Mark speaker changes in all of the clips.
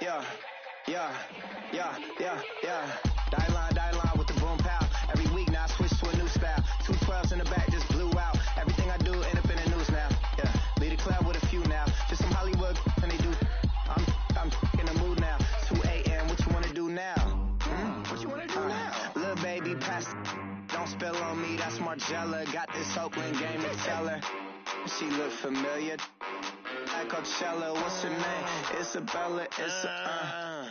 Speaker 1: Yeah. Die line with the boom pow. Every week now I switch to a new style. 212s in the back just blew out. Everything I do end up in the news now. Yeah, lead a club with a few now. Just some Hollywood and they do. I'm in the mood now. 2 a.m. What you wanna do now? What you wanna do now? Little baby, pass. Don't spill on me. That's Margella. Got this Oakland game to tell her. She look familiar. Coachella, what's her name? Isabella,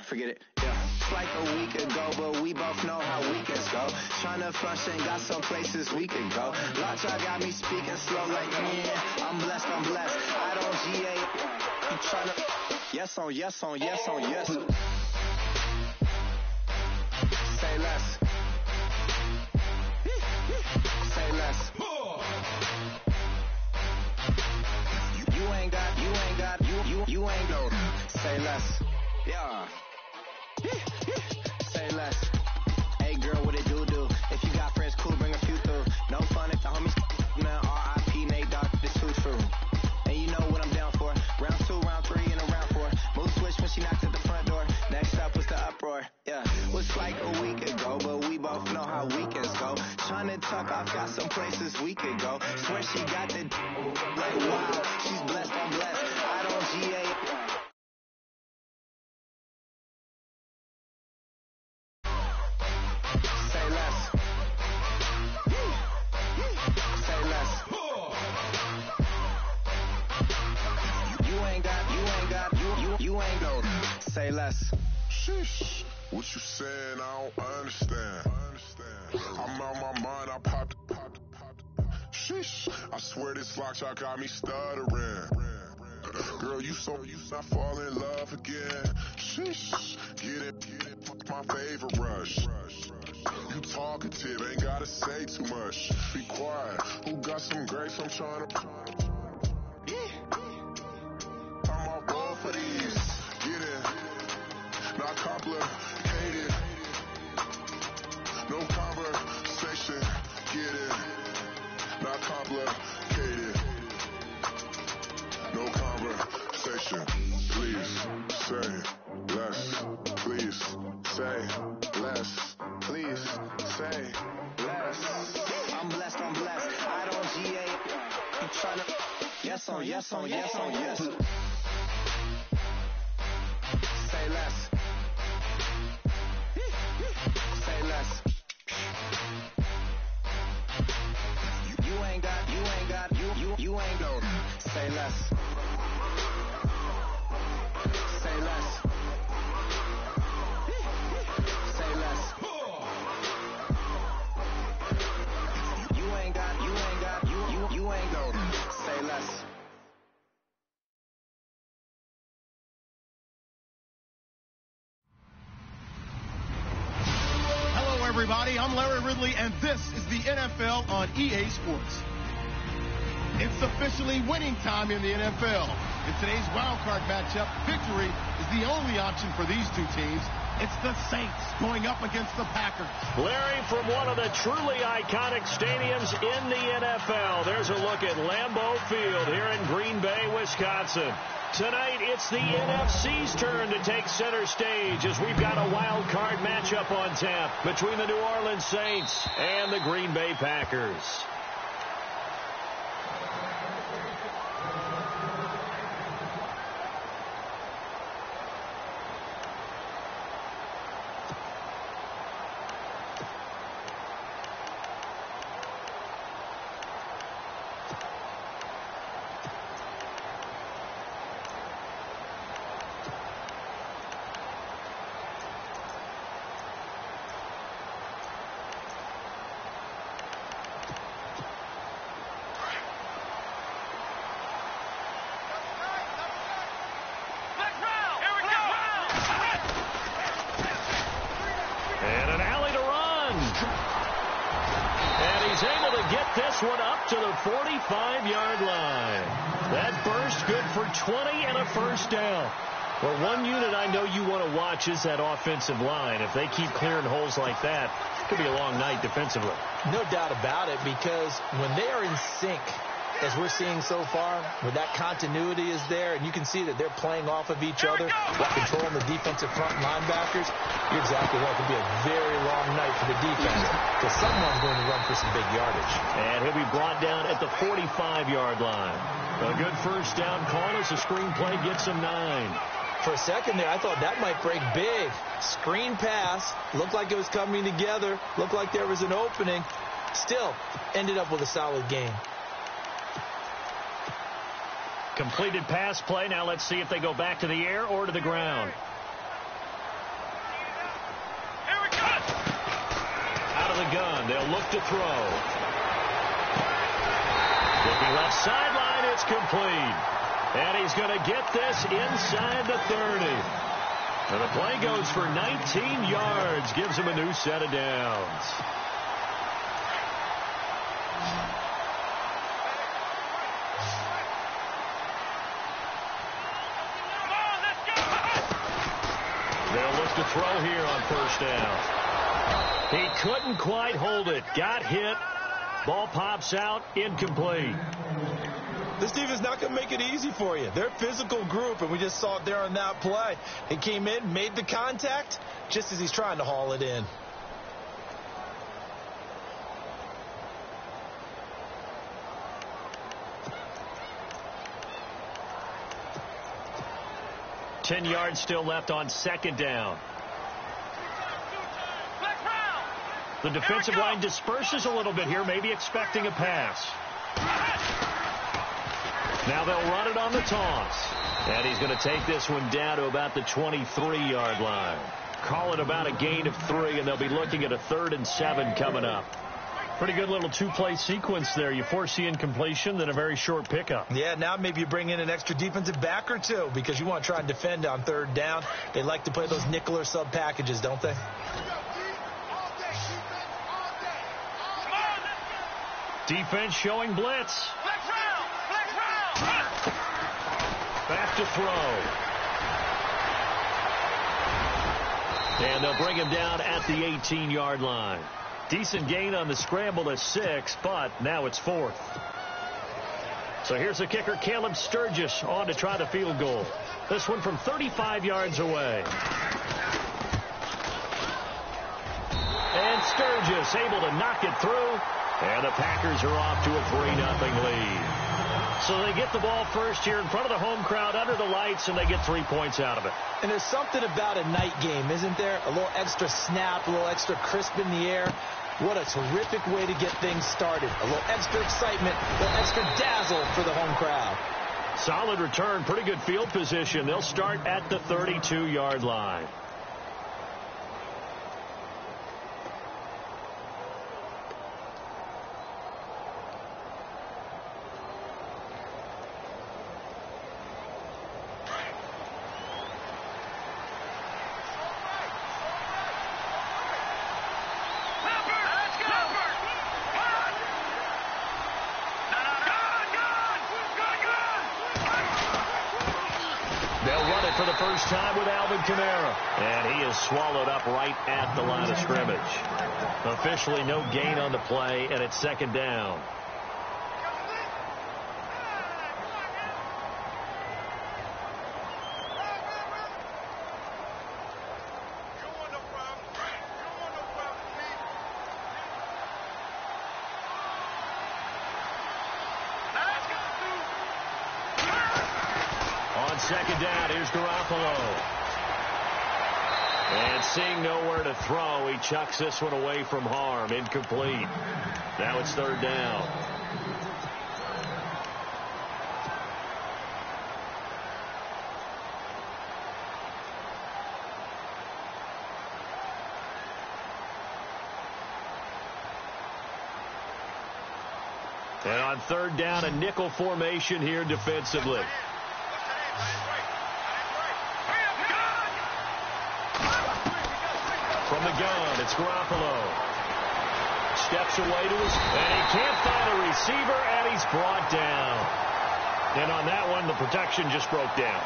Speaker 1: forget it, yeah. It's like a week ago, but we both know how weekends go. Tryna function, got some places we could go. Lots y'all got me speaking slow like, I'm blessed. I don't GA, you tryna, yes on yes. Say less. Say less. You ain't go. Say less. Yeah. Say less. Hey girl, what it do? If you got friends, cool, bring a few through. No fun if the homies now. R.I.P. Nate Dogg, this too true. And you know what I'm down for. Round 2, round 3, and a round 4. Move switch when she knocked at the front door. Next up was the uproar. Yeah. Was like a week ago, but we both know how weekends go. Tryna tuck off, got some places we could go. Swear she got the like wow. She's blessed, I'm blessed. I don't GA. Say less. Say less. You ain't go. Say less.
Speaker 2: Sheesh. What you saying? I don't understand. I'm out my mind. I popped. Sheesh. I swear this lock y'all got me stuttering. Girl, you not fall in love again. Sheesh. Get it. My favorite rush. You talkative, ain't gotta say too much. Be quiet. Who got some grapes? I'm trying to. I'm all roll for these. Get it. Not complicated. No conversation. Get it. Not complicated. No conversation. Please say less. Please say less.
Speaker 1: Please say less. I'm blessed. I don't GA. You tryna. Yes on yes. Say less. Say less. You ain't go. Say less. Say less. Say less. You ain't go. Say less.
Speaker 3: Hello, everybody. I'm Larry Ridley, and this is the NFL on EA Sports. It's officially winning time in the NFL. In today's wildcard matchup, victory is the only option for these two teams. It's the Saints going up against the Packers.
Speaker 4: Larry, from one of the truly iconic stadiums in the NFL, there's a look at Lambeau Field here in Green Bay, Wisconsin. Tonight, it's the NFC's turn to take center stage as we've got a wild card matchup on tap between the New Orleans Saints and the Green Bay Packers. This one up to the 45-yard line. That burst good for 20 and a first down. Well, one unit I know you want to watch is that offensive line. If they keep clearing holes like that, it could be a long night defensively.
Speaker 5: No doubt about it, because when they are in sync, as we're seeing so far, where that continuity is there, and you can see that they're playing off of each other while controlling the defensive front linebackers, you're exactly right. It could be a very long night for the defense because someone's going to run for some big yardage.
Speaker 4: And he'll be brought down at the 45-yard line. A good first down call as the screen play gets him 9.
Speaker 5: For a second there, I thought that might break big. Screen pass. Looked like it was coming together. Looked like there was an opening. Still, ended up with a solid game.
Speaker 4: Completed pass play. Now let's see if they go back to the air or to the ground.
Speaker 6: Here we go.
Speaker 4: Out of the gun. They'll look to throw. Looking left sideline. It's complete. And he's going to get this inside the 30. And the play goes for 19 yards. Gives him a new set of downs. They'll look to throw here on first down. He couldn't quite hold it. Got hit. Ball pops out. Incomplete.
Speaker 5: This team is not going to make it easy for you. They're a physical group, and we just saw it there on that play. He came in, made the contact, just as he's trying to haul it in.
Speaker 4: Ten yards still left on second down. The defensive line disperses a little bit here, maybe expecting a pass. Now they'll run it on the toss. And he's going to take this one down to about the 23-yard line. Call it about a gain of 3, and they'll be looking at a 3rd and 7 coming up. Pretty good little two-play sequence there. You force the incompletion, then a very short pickup.
Speaker 5: Yeah, now maybe you bring in an extra defensive back or two because you want to try and defend on 3rd down. They like to play those nickel or sub packages, don't they?
Speaker 4: Defense showing blitz. Back to throw. And they'll bring him down at the 18-yard line. Decent gain on the scramble to 6, but now it's 4th. So here's the kicker, Caleb Sturgis, on to try the field goal. This one from 35 yards away. And Sturgis able to knock it through. And the Packers are off to a 3-0 lead. So they get the ball first here in front of the home crowd under the lights, and they get 3 points out of it.
Speaker 5: And there's something about a night game, isn't there? A little extra snap, a little extra crisp in the air. What a terrific way to get things started. A little extra excitement, a little extra dazzle for the home crowd.
Speaker 4: Solid return, pretty good field position. They'll start at the 32-yard line. For the first time with Alvin Kamara. And he is swallowed up right at the line of scrimmage. Officially no gain on the play, and it's 2nd down. Second down, here's Garoppolo. And seeing nowhere to throw, he chucks this one away from harm. Incomplete. Now it's 3rd down. And on 3rd down, a nickel formation here defensively. From the gun, it's Garoppolo. Steps away to his, and he can't find a receiver, and he's brought down. And on that one, the protection just broke down.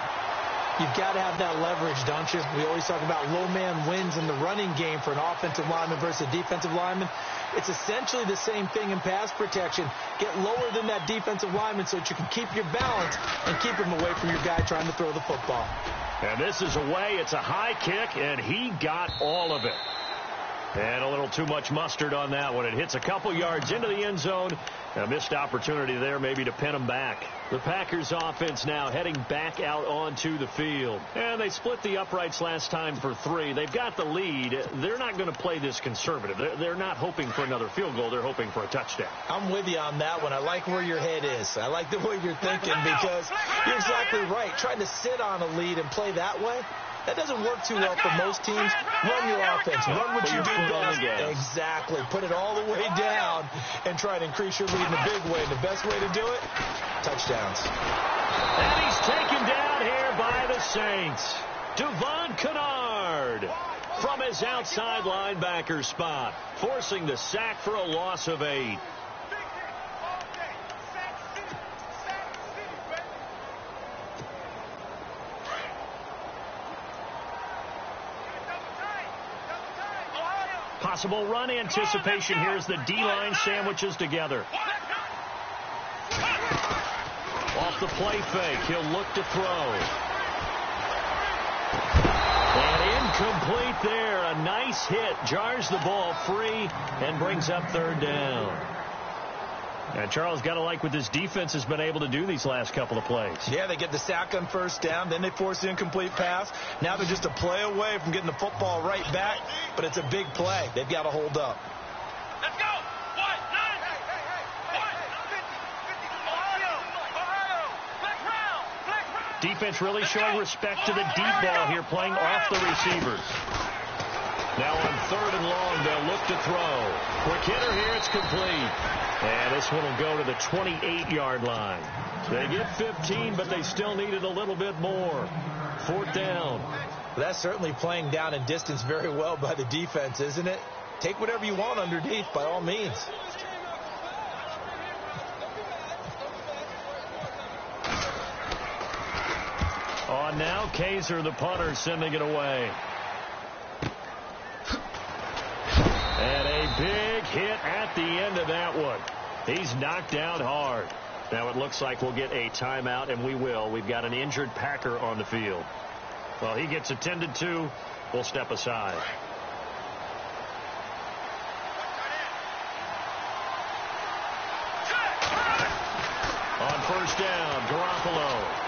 Speaker 5: You've got to have that leverage, don't you? We always talk about low man wins in the running game for an offensive lineman versus a defensive lineman. It's essentially the same thing in pass protection. Get lower than that defensive lineman so that you can keep your balance and keep him away from your guy trying to throw the football.
Speaker 4: And this is away. It's a high kick, and he got all of it. And a little too much mustard on that one. It hits a couple yards into the end zone. A missed opportunity there maybe to pin him back. The Packers offense now heading back out onto the field. And they split the uprights last time for 3. They've got the lead. They're not going to play this conservative. They're not hoping for another field goal. They're hoping for a touchdown.
Speaker 5: I'm with you on that one. I like where your head is. I like the way you're thinking because you're exactly right. Trying to sit on a lead and play that way, that doesn't work too well for most teams. Run your offense. Run what you do best. Exactly. Put it all the way down and try to increase your lead in a big way. And the best way to do it, touchdowns.
Speaker 4: And he's taken down here by the Saints. Devon Kennard from his outside linebacker spot, forcing the sack for a loss of 8. Possible run anticipation here as the D-line sandwiches together. Off the play fake, he'll look to throw. And incomplete there. A nice hit. Jars the ball free and brings up 3rd down. And Charles, got to like what this defense has been able to do these last couple of plays.
Speaker 5: Yeah, they get the sack on 1st down, then they force the incomplete pass. Now they're just a play away from getting the football right back, but it's a big play. They've got to hold up.
Speaker 6: Let's go. 1, 9. Ohio.
Speaker 4: Defense really showing respect to the deep ball here, playing off the receivers. Now on 3rd and long, they'll look to throw. Quick hitter here, it's complete. And this one will go to the 28-yard line. They get 15, but they still needed a little bit more. 4th down.
Speaker 5: Well, that's certainly playing down and distance very well by the defense, isn't it? Take whatever you want underneath, by all means.
Speaker 4: On now, Kaiser, the punter, sending it away. And a big hit at the end of that one. He's knocked down hard. Now it looks like we'll get a timeout, and we will. We've got an injured Packer on the field. Well, he gets attended to. We'll step aside. On 1st down, Garoppolo.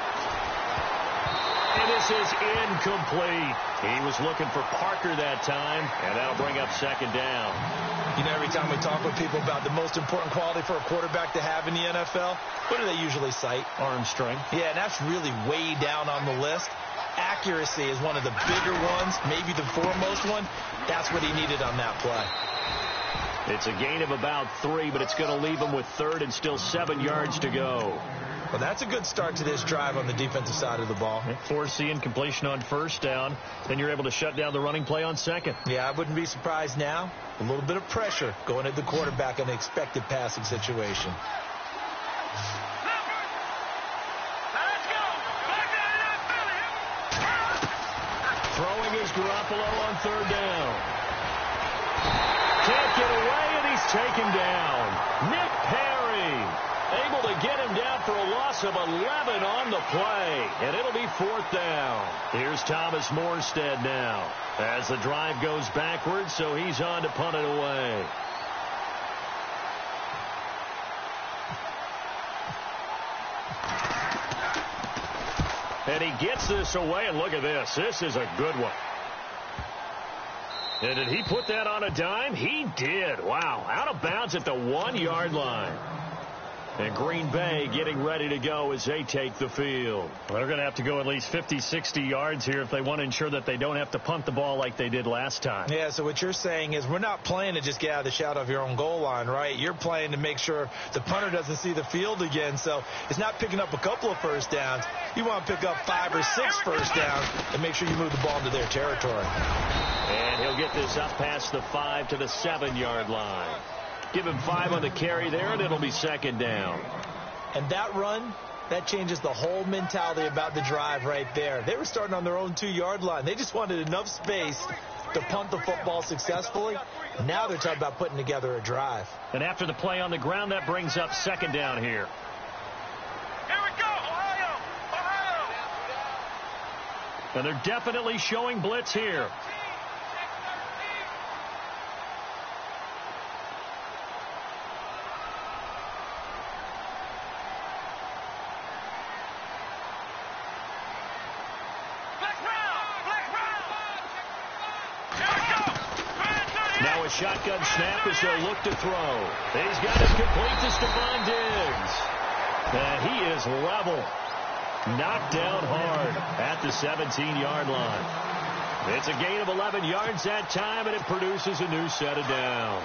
Speaker 4: And this is incomplete. He was looking for Parker that time, and that'll bring up 2nd down.
Speaker 5: You know, every time we talk with people about the most important quality for a quarterback to have in the NFL, what do they usually cite?
Speaker 4: Arm strength.
Speaker 5: Yeah, and that's really way down on the list. Accuracy is one of the bigger ones, maybe the foremost one. That's what he needed on that play.
Speaker 4: It's a gain of about 3, but it's going to leave him with 3rd and still 7 yards to go.
Speaker 5: Well, that's a good start to this drive on the defensive side of the ball.
Speaker 4: Foreseeing completion on 1st down. Then you're able to shut down the running play on 2nd.
Speaker 5: Yeah, I wouldn't be surprised now. A little bit of pressure going at the quarterback in an expected passing situation.
Speaker 4: Throwing is Garoppolo on 3rd down. Can't get away, and he's taken down. Nick Perry able to get him down for a loss of 11 on the play, and it'll be 4th down. Here's Thomas Morstead now as the drive goes backwards, so he's on to punt it away. And he gets this away, and look at this. This is a good one. And did he put that on a dime? He did. Wow. Out of bounds at the 1-yard line. And Green Bay getting ready to go as they take the field. Well, they're going to have to go at least 50, 60 yards here if they want to ensure that they don't have to punt the ball like they did last time.
Speaker 5: Yeah, so what you're saying is we're not playing to just get out of the shadow of your own goal line, right? You're playing to make sure the punter doesn't see the field again. So it's not picking up a couple of 1st downs. You want to pick up 5 or 6 1st downs and make sure you move the ball into their territory.
Speaker 4: And he'll get this up past the 5 to the 7-yard line. Give him 5 on the carry there, and it'll be 2nd down.
Speaker 5: And that run That changes the whole mentality about the drive right there. They were starting on their own 2-yard line. They just wanted enough space to punt the football successfully. Now they're talking about putting together a drive.
Speaker 4: And after the play on the ground, that brings up second down here.
Speaker 6: Here we go, Ohio!
Speaker 4: And they're definitely showing blitz here. Now a shotgun snap as they'll look to throw. He's got it complete to Stephon Diggs. And he is level. Knocked down hard at the 17-yard line. It's a gain of 11 yards that time, and it produces a new set of downs.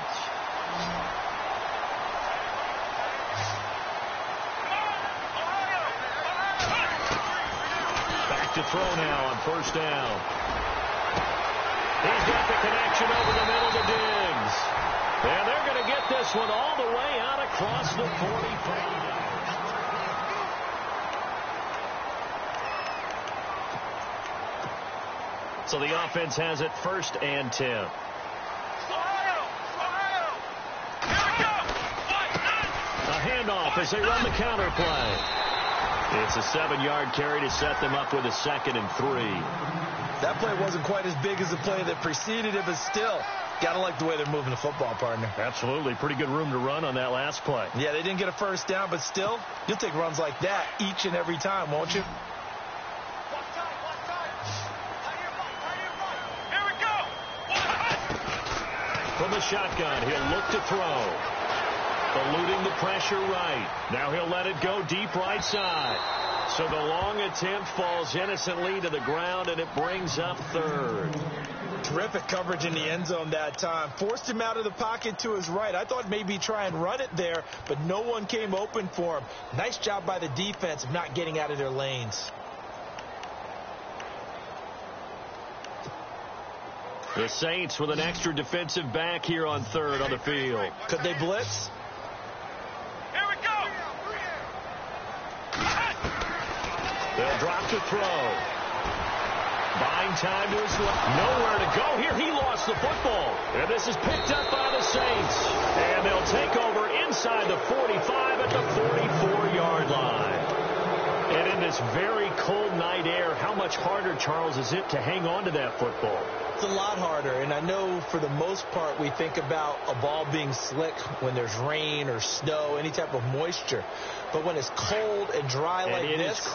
Speaker 4: Back to throw now on first down. He's got the connection over the middle to Diggs. And they're going to get this one all the way out across the 45. So the offense has it 1st and 10.
Speaker 6: Ohio! Here we go!
Speaker 4: A handoff as they run the counter play. It's a 7-yard carry to set them up with a 2nd and 3.
Speaker 5: That play wasn't quite as big as the play that preceded it, but still, got to like the way they're moving the football, partner.
Speaker 4: Absolutely. Pretty good room to run on that last play.
Speaker 5: Yeah, they didn't get a first down, but still, you'll take runs like that each and every time, won't you?
Speaker 6: Here we go!
Speaker 4: From the shotgun, he'll look to throw. Eluding the pressure right. Now he'll let it go deep right side. So the long attempt falls innocently to the ground, and it brings up 3rd.
Speaker 5: Terrific coverage in the end zone that time. Forced him out of the pocket to his right. I thought maybe try and run it there, but no one came open for him. Nice job by the defense of not getting out of their lanes.
Speaker 4: The Saints with an extra defensive back here on 3rd on the field.
Speaker 5: Could they blitz?
Speaker 6: Here we go!
Speaker 4: They'll drop to throw. Buying time to his left. Nowhere to go here. He lost the football. And this is picked up by the Saints. And they'll take over inside the 45 at the 44-yard line. And in this very cold night air, how much harder, Charles, is it to hang on to that football?
Speaker 5: It's a lot harder, and I know for the most part we think about a ball being slick when there's rain or snow, any type of moisture. But when it's cold and dry like this,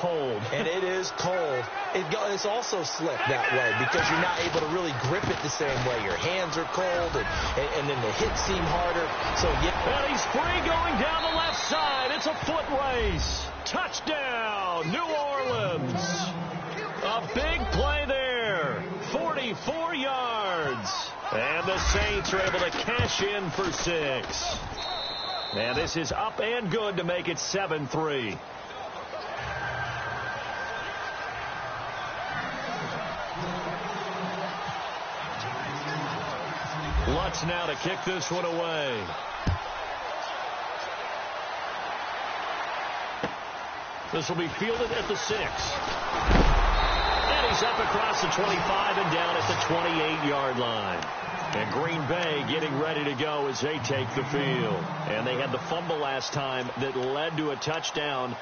Speaker 4: and it is cold,
Speaker 5: it's also slick that way because you're not able to really grip it the same way. Your hands are cold, and then the hits seem harder. So yeah.
Speaker 4: And he's free going down the left side. It's a foot race. Touchdown, New Orleans. A big play there. 44 yards. And the Saints are able to cash in for 6. And this is up and good to make it 7-3. Lutz now to kick this one away. This will be fielded at the 6. And he's up across the 25 and down at the 28-yard line. And Green Bay getting ready to go as they take the field. And they had the fumble last time that led to a touchdown.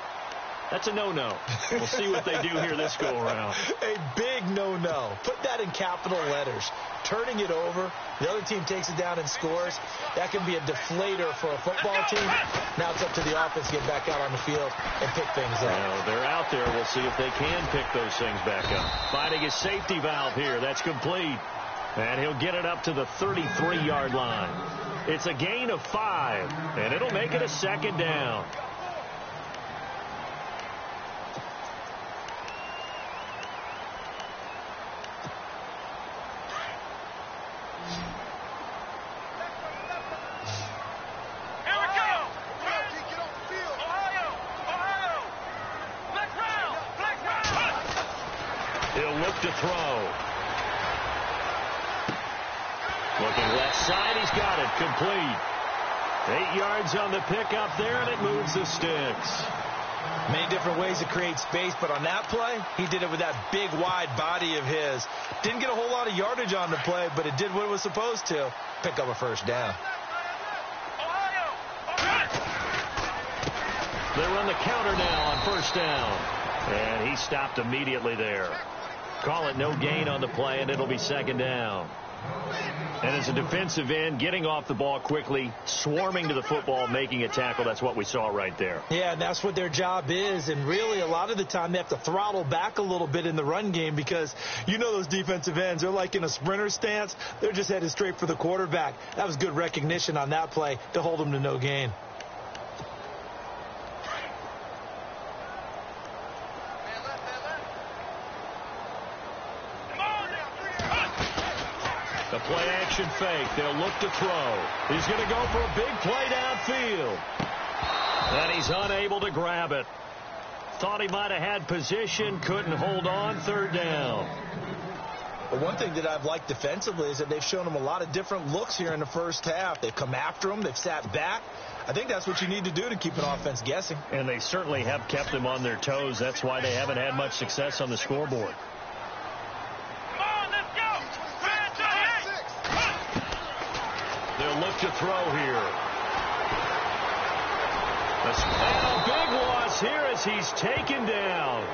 Speaker 4: That's a no-no. We'll see what they do here this go-around.
Speaker 5: A big no-no. Put that in capital letters. Turning it over, the other team takes it down and scores. That can be a deflator for a football team. Now it's up to the offense to get back out on the field and pick things up.
Speaker 4: Well, they're out there. We'll see if they can pick those things back up. Finding his safety valve here. That's complete. And he'll get it up to the 33-yard line. It's a gain of 5, and it'll make it a 2nd down. He'll look to throw. Looking left side, he's got it, complete. 8 yards on the pickup there, and it moves the sticks.
Speaker 5: Many different ways to create space, but on that play, he did it with that big, wide body of his. Didn't get a whole lot of yardage on the play, but it did what it was supposed to. Pick up a first down.
Speaker 4: They run the counter now on first down. And he stopped immediately there. Call it no gain on the play, and it'll be second down. And as a defensive end, getting off the ball quickly, swarming to the football, making a tackle, that's what we saw right there.
Speaker 5: Yeah, and that's what their job is. And really, a lot of the time, they have to throttle back a little bit in the run game because you know those defensive ends, they're like in a sprinter stance. They're just headed straight for the quarterback. That was good recognition on that play to hold them to no gain.
Speaker 4: The play-action fake. They'll look to throw. He's going to go for a big play downfield. And he's unable to grab it. Thought he might have had position, couldn't hold on, third down.
Speaker 5: But one thing that I've liked defensively is that they've shown him a lot of different looks here in the first half. They've come after him. They've sat back. I think that's what you need to do to keep an offense guessing.
Speaker 4: And they certainly have kept them on their toes. That's why they haven't had much success on the scoreboard. They'll look to throw here. And a big loss here as he's taken down.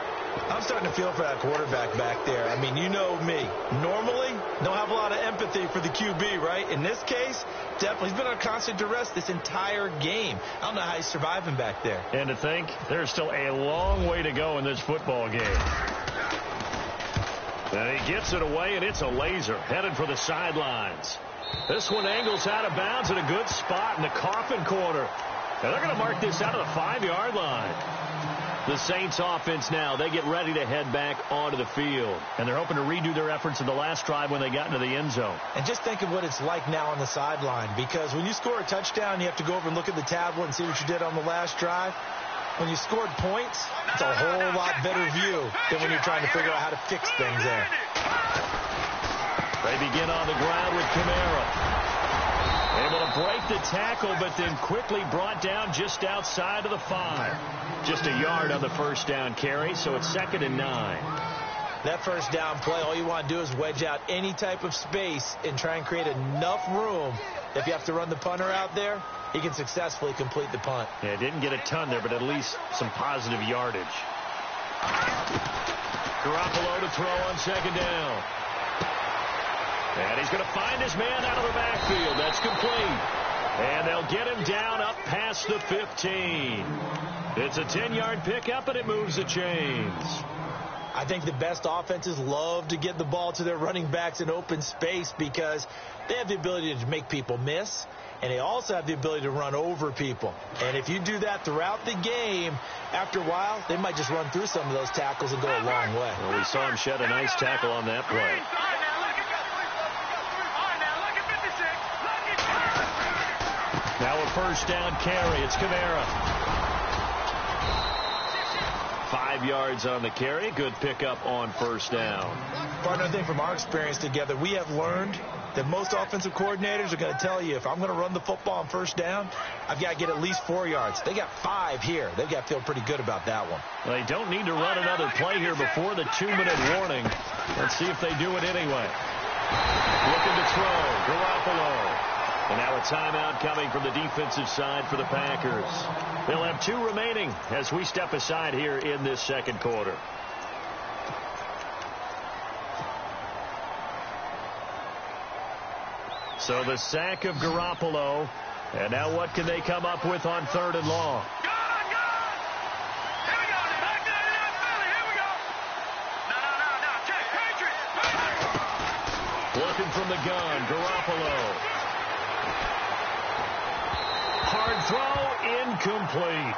Speaker 5: I'm starting to feel for that quarterback back there. I mean, you know me. Normally, don't have a lot of empathy for the QB, right? In this case, definitely. He's been on constant duress this entire game. I don't know how he's surviving back there.
Speaker 4: And to think, there's still a long way to go in this football game. And he gets it away, and it's a laser headed for the sidelines. This one angles out of bounds at a good spot in the coffin corner. And they're going to mark this out of the 5-yard line. The Saints offense now, they get ready to head back onto the field. And they're hoping to redo their efforts in the last drive when they got into the end zone.
Speaker 5: And just think of what it's like now on the sideline. Because when you score a touchdown, you have to go over and look at the tablet and see what you did on the last drive. When you scored points, it's a whole lot better view than when you're trying to figure out how to fix things there.
Speaker 4: They begin on the ground with Camara. Able to break the tackle, but then quickly brought down just outside of the 5. Just a yard on the first down carry, so it's 2nd and 9.
Speaker 5: That first down play, all you want to do is wedge out any type of space and try and create enough room. If you have to run the punter out there, he can successfully complete the punt.
Speaker 4: Yeah, didn't get a ton there, but at least some positive yardage. Garoppolo to throw on 2nd down. And he's going to find his man out of the backfield. That's complete. And they'll get him down up past the 15. It's a 10-yard pickup, and it moves the chains.
Speaker 5: I think the best offenses love to get the ball to their running backs in open space because they have the ability to make people miss, and they also have the ability to run over people. And if you do that throughout the game, after a while, they might just run through some of those tackles and go a long way.
Speaker 4: Well, we saw him shed a nice tackle on that play. Now a first down carry. It's Camara. 5 yards on the carry. Good pickup on first down.
Speaker 5: Partner, I think from our experience together, we have learned that most offensive coordinators are going to tell you, if I'm going to run the football on first down, I've got to get at least 4 yards. They got 5 here. They've got to feel pretty good about that one.
Speaker 4: They don't need to run another play here before the 2-minute warning. Let's see if they do it anyway. Looking to throw. Garoppolo. And now a timeout coming from the defensive side for the Packers. They'll have 2 remaining as we step aside here in this second quarter. So the sack of Garoppolo. And now what can they come up with on 3rd and long? Looking from the gun, Garoppolo. Hard throw, incomplete.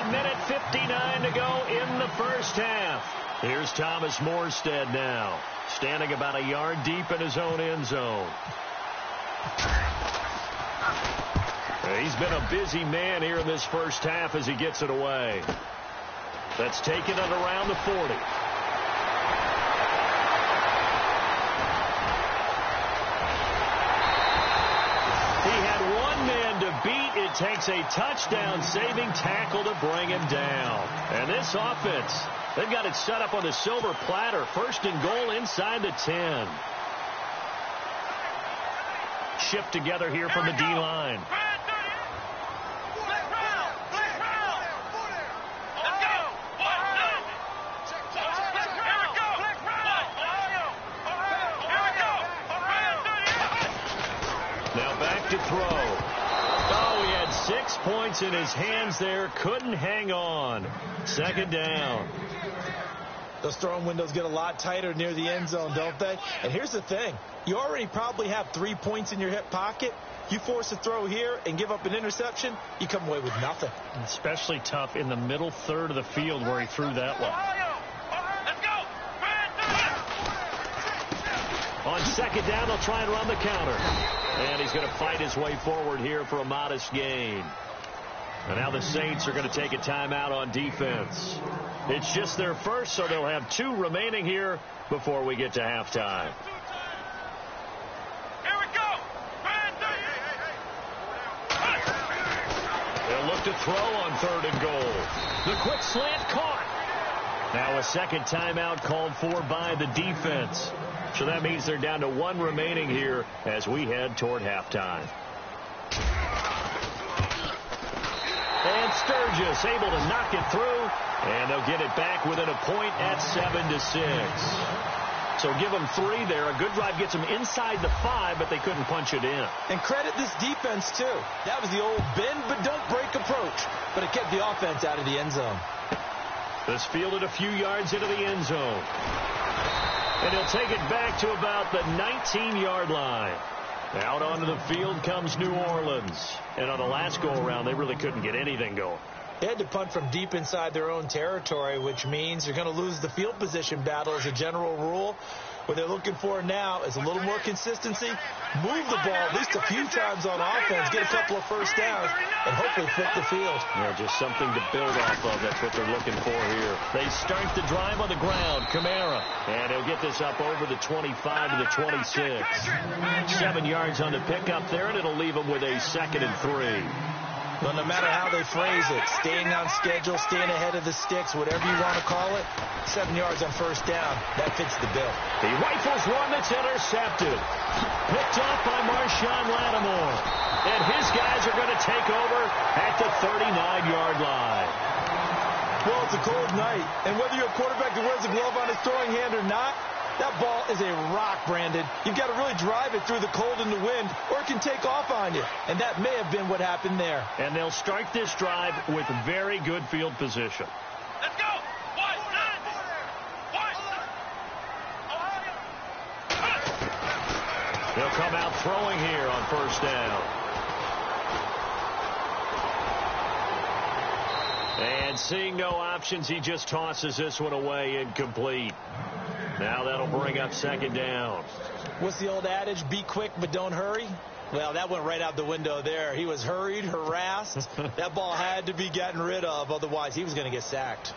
Speaker 4: 1:59 to go in the first half. Here's Thomas Morstead now, standing about a yard deep in his own end zone. He's been a busy man here in this first half as he gets it away. That's taken it around the 40. takes a touchdown-saving tackle to bring him down. And this offense, they've got it set up on the silver platter. First and goal inside the 10. Shift together here from the D-line. Now back to throw. Oh, he had 6 points in his hands there. Couldn't hang on. Second down.
Speaker 5: Those throwing windows get a lot tighter near the end zone, don't they? And here's the thing. You already probably have 3 points in your hip pocket. You force a throw here and give up an interception, you come away with nothing.
Speaker 4: Especially tough in the middle third of the field where he threw that one. On second down, they'll try and run the counter. And he's going to fight his way forward here for a modest gain. And now the Saints are going to take a timeout on defense. It's just their first, so they'll have 2 remaining here before we get to halftime.
Speaker 6: Here we go.
Speaker 4: They'll look to throw on third and goal. The quick slant caught. Now a second timeout called for by the defense. So that means they're down to 1 remaining here as we head toward halftime. And Sturgis able to knock it through, and they'll get it back within a point at 7-6. So give them 3 there. A good drive gets them inside the 5, but they couldn't punch it in.
Speaker 5: And credit this defense, too. That was the old bend but don't break approach, but it kept the offense out of the end zone.
Speaker 4: This fielded a few yards into the end zone. And he'll take it back to about the 19-yard line. Out onto the field comes New Orleans. And on the last go-around, they really couldn't get anything going.
Speaker 5: They had to punt from deep inside their own territory, which means you're going to lose the field position battle as a general rule. What they're looking for now is a little more consistency, move the ball at least a few times on offense, get a couple of first downs, and hopefully flip the field.
Speaker 4: Yeah, just something to build off of. That's what they're looking for here. They start the drive on the ground. Kamara. And he'll get this up over the 25 to the 26. 7 yards on the pickup there, and it'll leave them with a 2nd and 3.
Speaker 5: Well, no matter how they phrase it, staying on schedule, staying ahead of the sticks, whatever you want to call it, 7 yards on first down, that fits the bill.
Speaker 4: He rifles one that's intercepted. Picked off by Marshawn Lattimore. And his guys are going to take over at the 39-yard line.
Speaker 5: Well, it's a cold night, and whether you're a quarterback that wears a glove on his throwing hand or not, that ball is a rock, Brandon. You've got to really drive it through the cold and the wind, or it can take off on you. And that may have been what happened there.
Speaker 4: And they'll start this drive with very good field position.
Speaker 6: Let's go.
Speaker 4: They'll come out throwing here on first down. And seeing no options, he just tosses this one away, incomplete. Now that'll bring up second down.
Speaker 5: What's the old adage? Be quick, but don't hurry. Well, that went right out the window there. He was hurried, harassed. That ball had to be gotten rid of. Otherwise, he was going to get sacked.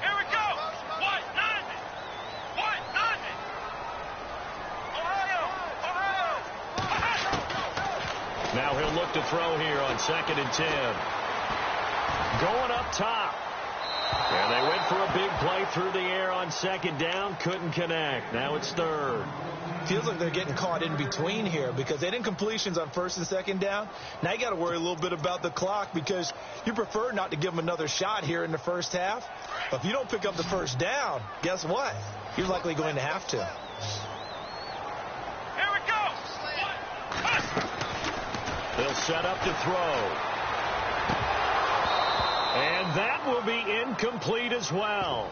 Speaker 6: Here we go.
Speaker 4: Now he'll look to throw here on 2nd and 10. Going up top. And they went for a big play through the air on second down. Couldn't connect. Now it's third.
Speaker 5: Feels like they're getting caught in between here because they didn't completions on first and second down. Now you got to worry a little bit about the clock because you prefer not to give them another shot here in the first half. But if you don't pick up the first down, guess what? You're likely going to have to.
Speaker 6: Here we go.
Speaker 4: They'll set up to throw. And that will be incomplete as well.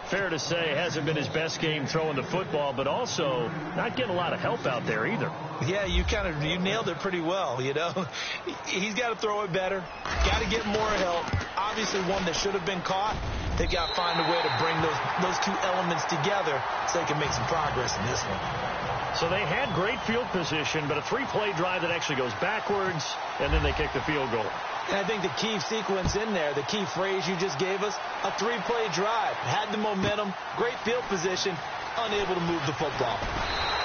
Speaker 4: Fair to say, hasn't been his best game throwing the football, but also not getting a lot of help out there either.
Speaker 5: Yeah, you nailed it pretty well, you know. He's got to throw it better. Got to get more help. Obviously one that should have been caught. They've got to find a way to bring those two elements together so they can make some progress in this one.
Speaker 4: So they had great field position, but a 3-play drive that actually goes backwards, and then they kick the field goal.
Speaker 5: And I think the key sequence in there, the key phrase you just gave us, a 3-play drive. Had the momentum, great field position, unable to move the football.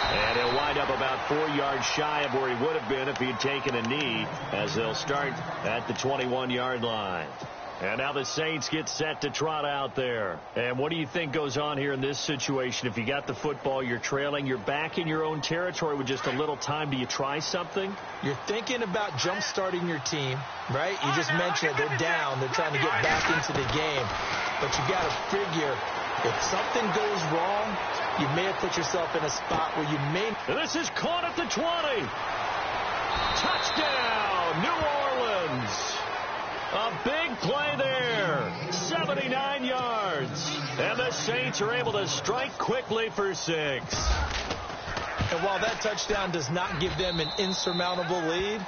Speaker 4: And he'll wind up about 4 yards shy of where he would have been if he had taken a knee, as they'll start at the 21-yard line. And now the Saints get set to trot out there. And what do you think goes on here in this situation? If you got the football, you're trailing, you're back in your own territory with just a little time. Do you try something?
Speaker 5: You're thinking about jump-starting your team, right? You just mentioned it. They're down. They're trying to get back into the game. But you got to figure, if something goes wrong, you may have put yourself in a spot where you may...
Speaker 4: And this is caught at the 20. Touchdown, New Orleans. A big play there, 79 yards. And the Saints are able to strike quickly for 6.
Speaker 5: And while that touchdown does not give them an insurmountable lead,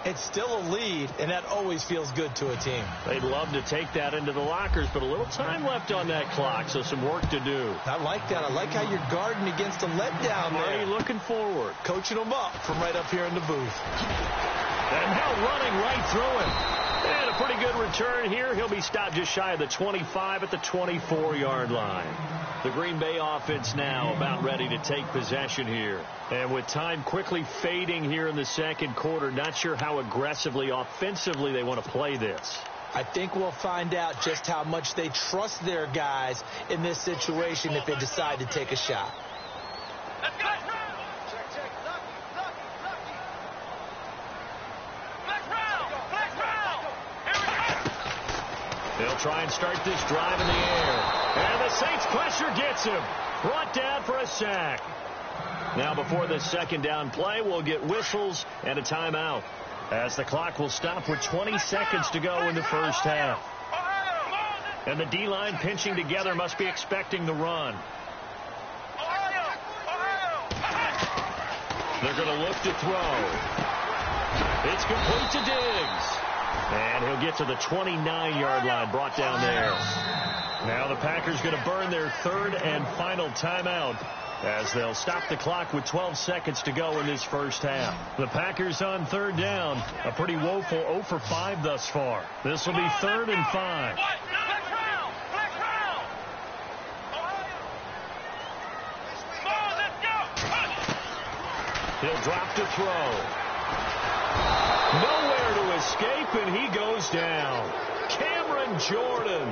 Speaker 5: it's still a lead, and that always feels good to a team.
Speaker 4: They'd love to take that into the lockers, but a little time left on that clock, so some work to do.
Speaker 5: I like that. I like how you're guarding against a letdown there.
Speaker 4: Already looking forward.
Speaker 5: Coaching them up from right up here in the booth.
Speaker 4: And now running right through him. And a pretty good return here. He'll be stopped just shy of the 25 at the 24-yard line. The Green Bay offense now about ready to take possession here. And with time quickly fading here in the second quarter, not sure how aggressively, offensively they want to play this.
Speaker 5: I think we'll find out just how much they trust their guys in this situation if they decide to take a shot.
Speaker 6: Let's go.
Speaker 4: They'll try and start this drive in the air. And the Saints pressure gets him. Brought down for a sack. Now before the second down play, we'll get whistles and a timeout, as the clock will stop with 20 seconds to go in the first half. And the D-line pinching together must be expecting the run. They're going to look to throw. It's complete to Diggs. And he'll get to the 29-yard line, brought down there. Now the Packers going to burn their third and final timeout, as they'll stop the clock with 12 seconds to go in this first half. The Packers on third down, a pretty woeful 0 for 5 thus far. This will be 3rd and 5. He'll drop to throw. Nowhere to escape, and he goes down. Cameron Jordan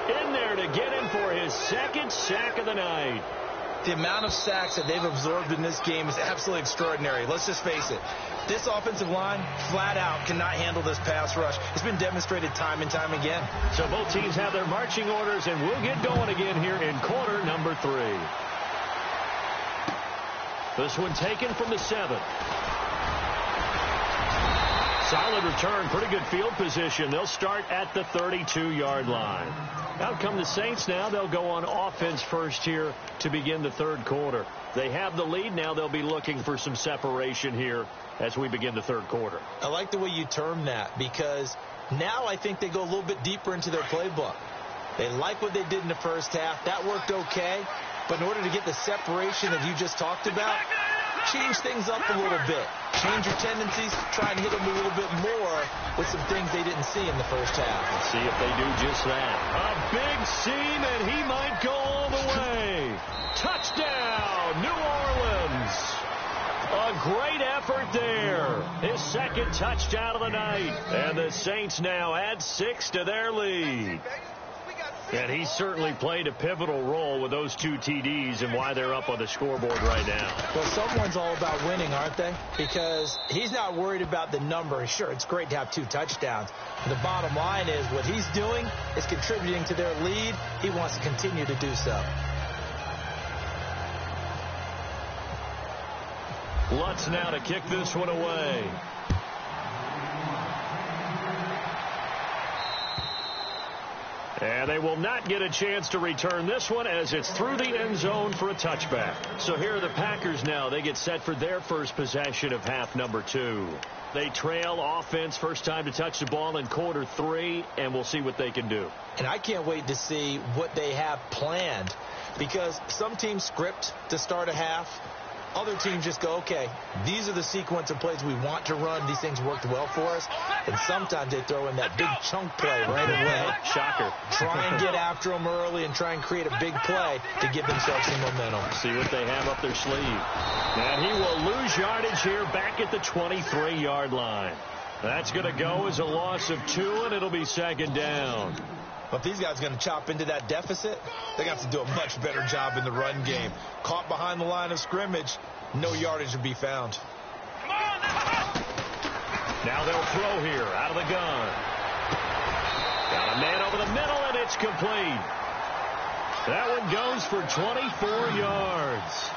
Speaker 4: in there to get him for his second sack of the night.
Speaker 5: The amount of sacks that they've absorbed in this game is absolutely extraordinary. Let's just face it. This offensive line, flat out, cannot handle this pass rush. It's been demonstrated time and time again.
Speaker 4: So both teams have their marching orders, and we'll get going again here in quarter number 3. This one taken from the 7. Solid return, pretty good field position. They'll start at the 32-yard line. Out come the Saints now. They'll go on offense first here to begin the third quarter. They have the lead now. They'll be looking for some separation here as we begin the third quarter.
Speaker 5: I like the way you term that, because now I think they go a little bit deeper into their playbook. They like what they did in the first half. That worked okay. But in order to get the separation that you just talked about, change things up a little bit. Change your tendencies, try and hit them a little bit more with some things they didn't see in the first half.
Speaker 4: Let's see if they do just that. A big seam, and he might go all the way. Touchdown, New Orleans. A great effort there. His second touchdown of the night. And the Saints now add 6 to their lead. And he certainly played a pivotal role with those 2 TDs and why they're up on the scoreboard right now.
Speaker 5: Well, someone's all about winning, aren't they? Because he's not worried about the number. Sure, it's great to have 2 touchdowns. The bottom line is what he's doing is contributing to their lead. He wants to continue to do so.
Speaker 4: Lutz now to kick this one away. And they will not get a chance to return this one, as it's through the end zone for a touchback. So here are the Packers now. They get set for their first possession of half number 2. They trail offense, first time to touch the ball in quarter 3, and we'll see what they can do.
Speaker 5: And I can't wait to see what they have planned, because some teams script to start a half. Other teams just go, okay, these are the sequence of plays we want to run. These things worked well for us. And sometimes they throw in that big chunk play right away.
Speaker 4: Shocker.
Speaker 5: Try and get after them early and try and create a big play to give themselves some momentum.
Speaker 4: See what they have up their sleeve. And he will lose yardage here back at the 23-yard line. That's going to go as a loss of 2, and it'll be second down.
Speaker 5: But if these guys are going to chop into that deficit, they're going to have to do a much better job in the run game. Caught behind the line of scrimmage, no yardage to be found.
Speaker 4: Now they'll throw here out of the gun. Got a man over the middle, and it's complete. That one goes for 24 yards.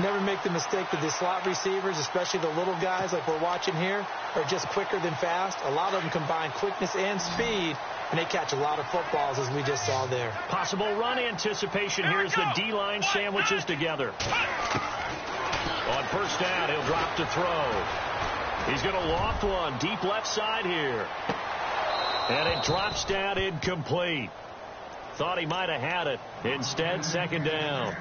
Speaker 5: Never make the mistake that the slot receivers, especially the little guys like we're watching here, are just quicker than fast. A lot of them combine quickness and speed, and they catch a lot of footballs, as we just saw there.
Speaker 4: Possible run anticipation here as the D-line sandwiches together. On first down, he'll drop to throw. He's going to loft one deep left side here. And it drops down incomplete. Thought he might have had it. Instead, second down.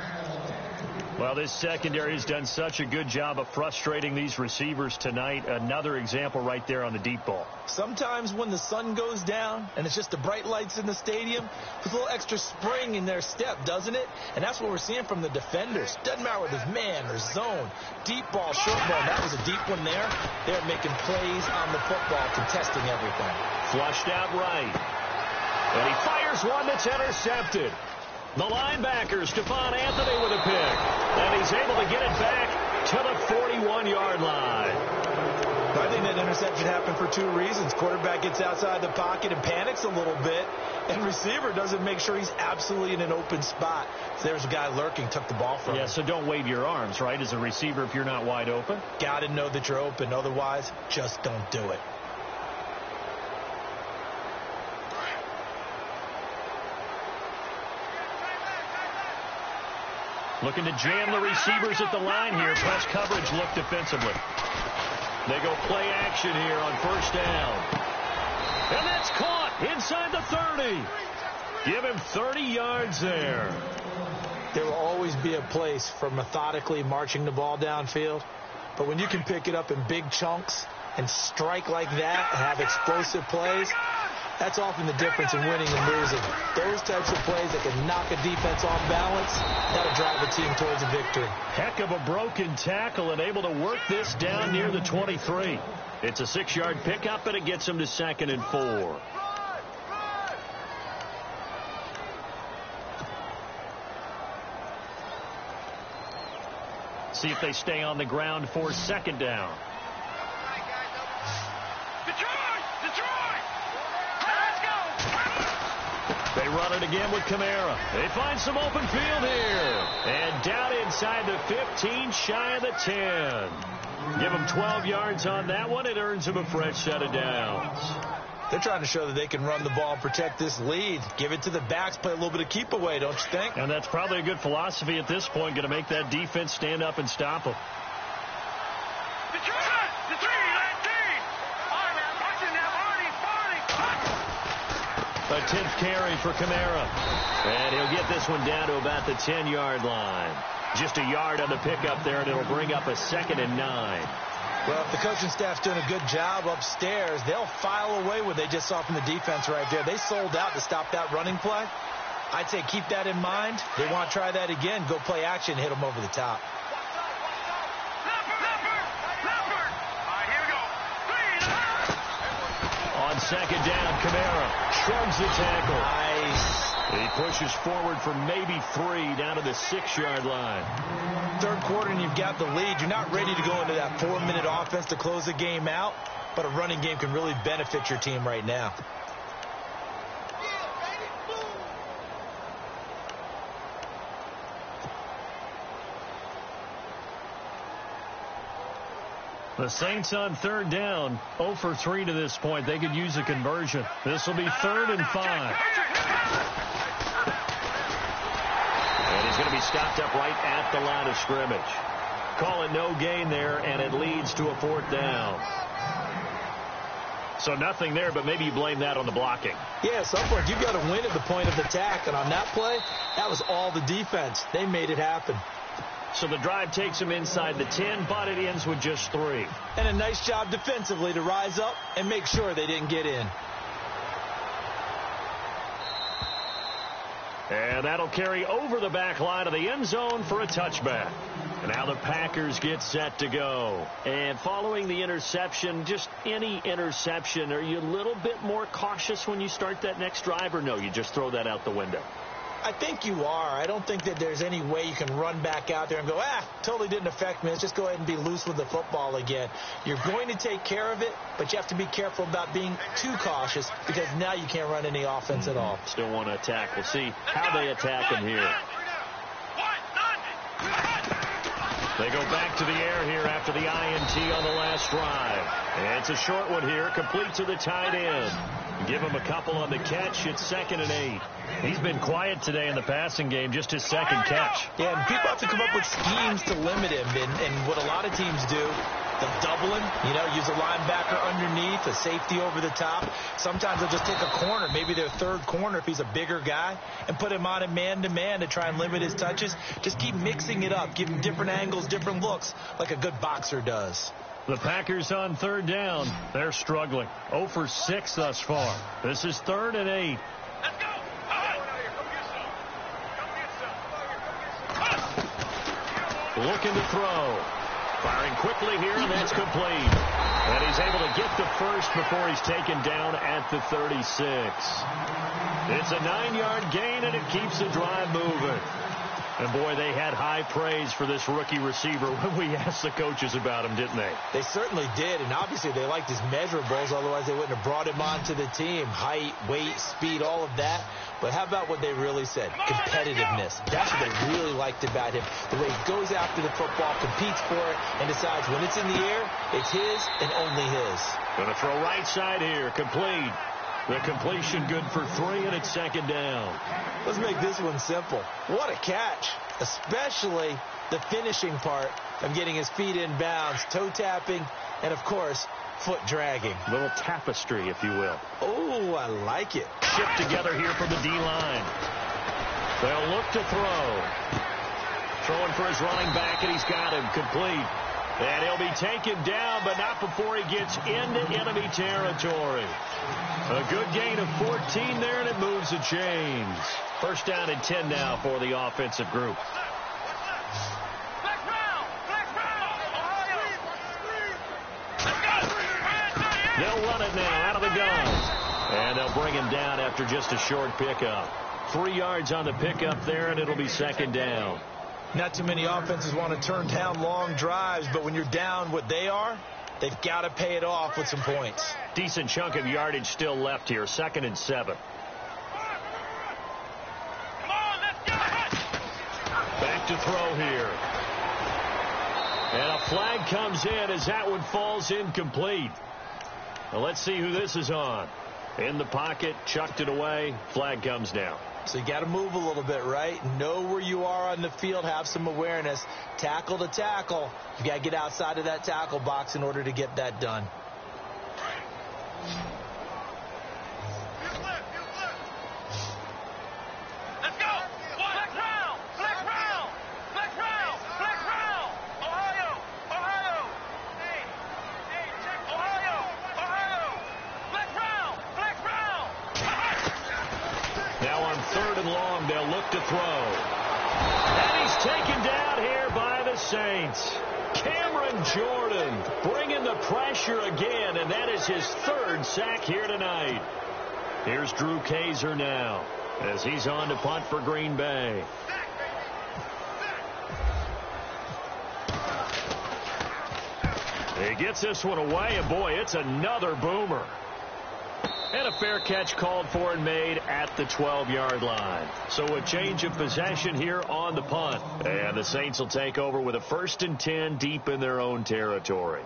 Speaker 4: Well, this secondary has done such a good job of frustrating these receivers tonight. Another example right there on the deep ball.
Speaker 5: Sometimes when the sun goes down and it's just the bright lights in the stadium, there's a little extra spring in their step, doesn't it? And that's what we're seeing from the defenders. Doesn't matter whether it's man or zone, deep ball, short ball. That was a deep one there. They're making plays on the football, contesting everything.
Speaker 4: Flushed out right. And he fires one that's intercepted. The linebacker, Stephon Anthony, with a pick. And he's able to get it back to the 41-yard line.
Speaker 5: I think that interception happened for 2 reasons. Quarterback gets outside the pocket and panics a little bit, and receiver doesn't make sure he's absolutely in an open spot. So there's a guy lurking, took the ball from him.
Speaker 4: Yeah, so don't wave your arms, right, as a receiver if you're not wide open.
Speaker 5: Got to know that you're open. Otherwise, just don't do it.
Speaker 4: Looking to jam the receivers at the line here. Press coverage look defensively. They go play action here on first down. And that's caught inside the 30. Give him 30 yards there.
Speaker 5: There will always be a place for methodically marching the ball downfield. But when you can pick it up in big chunks and strike like that and have explosive plays, that's often the difference in winning and losing. Those types of plays that can knock a defense off balance, that'll drive a team towards a victory.
Speaker 4: Heck of a broken tackle and able to work this down near the 23. It's a 6-yard pickup, and it gets him to 2nd and 4. See if they stay on the ground for second down. They run it again with Kamara. They find some open field here. And down inside the 15, shy of the 10. Give them 12 yards on that one. It earns them a fresh set of downs.
Speaker 5: They're trying to show that they can run the ball and protect this lead. Give it to the backs, play a little bit of keep away, don't you think?
Speaker 4: And that's probably a good philosophy at this point, going to make that defense stand up and stop them. A 10th carry for Kamara. And he'll get this one down to about the 10-yard line. Just a yard on the pickup there, and it'll bring up a 2nd and 9.
Speaker 5: Well, if the coaching staff's doing a good job upstairs, they'll file away what they just saw from the defense right there. They sold out to stop that running play. I'd say keep that in mind. They want to try that again. Go play action, hit them over the top.
Speaker 4: On second down, Kamara shrugs the tackle.
Speaker 5: Nice.
Speaker 4: He pushes forward for maybe 3 down to the 6-yard line.
Speaker 5: Third quarter and you've got the lead. You're not ready to go into that 4-minute offense to close the game out, but a running game can really benefit your team right now.
Speaker 4: The Saints on third down, 0 for 3 to this point. They could use a conversion. This will be 3rd and 5. And he's going to be stopped up right at the line of scrimmage. Call it no gain there, and it leads to a 4th down. So nothing there, but maybe you blame that on the blocking.
Speaker 5: Yeah, at some point, you've got to win at the point of attack. And on that play, that was all the defense. They made it happen.
Speaker 4: So the drive takes them inside the 10, but it ends with just 3.
Speaker 5: And a nice job defensively to rise up and make sure they didn't get in.
Speaker 4: And that'll carry over the back line of the end zone for a touchback. And now the Packers get set to go. And following the interception, just any interception, are you a little bit more cautious when you start that next drive, or no, you just throw that out the window?
Speaker 5: I think you are. I don't think that there's any way you can run back out there and go, totally didn't affect me. Let's just go ahead and be loose with the football again. You're going to take care of it, but you have to be careful about being too cautious because now you can't run any offense at all.
Speaker 4: Still want to attack. We'll see how they attack him here. They go back to the air here after the INT on the last drive. And it's a short one here, complete to the tight end. Give him a couple on the catch. It's 2nd and 8. He's been quiet today in the passing game, just his second catch.
Speaker 5: Yeah, and people have to come up with schemes to limit him. And what a lot of teams do, they'll double him, use a linebacker underneath, a safety over the top. Sometimes they'll just take a corner, maybe their third corner if he's a bigger guy, and put him on a man-to-man to try and limit his touches. Just keep mixing it up, give him different angles, different looks, like a good boxer does.
Speaker 4: The Packers on 3rd down. They're struggling. 0 for 6 thus far. This is 3rd and 8.
Speaker 6: Let's go.
Speaker 4: Looking to throw. Firing quickly here, and that's complete. And he's able to get the first before he's taken down at the 36. It's a 9-yard gain, and it keeps the drive moving. And, boy, they had high praise for this rookie receiver when we asked the coaches about him, didn't they?
Speaker 5: They certainly did, and obviously they liked his measurables. Otherwise, they wouldn't have brought him onto the team. Height, weight, speed, all of that. But how about what they really said? Competitiveness. That's what they really liked about him. The way he goes after the football, competes for it, and decides when it's in the air, it's his and only his.
Speaker 4: Going to throw right side here. Complete. The completion good for 3, and it's 2nd down.
Speaker 5: Let's make this one simple. What a catch, especially the finishing part of getting his feet in bounds, toe tapping, and, of course, foot dragging.
Speaker 4: A little tapestry, if you will.
Speaker 5: Oh, I like it.
Speaker 4: Shipped together here from the D-line. They'll look to throw. Throwing for his running back, and he's got him complete. And he'll be taken down, but not before he gets into enemy territory. A good gain of 14 there, and it moves the chains. 1st down and 10 now for the offensive group. They'll run it now out of the gun. And they'll bring him down after just a short pickup. 3 yards on the pickup there, and it'll be 2nd down.
Speaker 5: Not too many offenses want to turn down long drives, but when you're down what they are, they've got to pay it off with some points.
Speaker 4: Decent chunk of yardage still left here. 2nd and 7. Back to throw here. And a flag comes in as that one falls incomplete. Well, let's see who this is on. In the pocket, chucked it away. Flag comes down.
Speaker 5: So you got to move a little bit, right? Know where you are on the field. Have some awareness. Tackle to tackle. You got to get outside of that tackle box in order to get that done.
Speaker 6: Let's go. Flex round. Flex round. Flex round. Flex round. Ohio. Ohio. Ohio. Ohio. Flex round. Flex round.
Speaker 4: Now on 3rd and long, they'll look to throw. And he's taken down here by the Saints. Cameron Jordan bringing the pressure again, and that is his 3rd sack here tonight. Here's Drew Kaiser now as he's on to punt for Green Bay. He gets this one away, and boy, it's another boomer. And a fair catch called for and made at the 12-yard line. So a change of possession here on the punt. And the Saints will take over with a 1st and 10 deep in their own territory.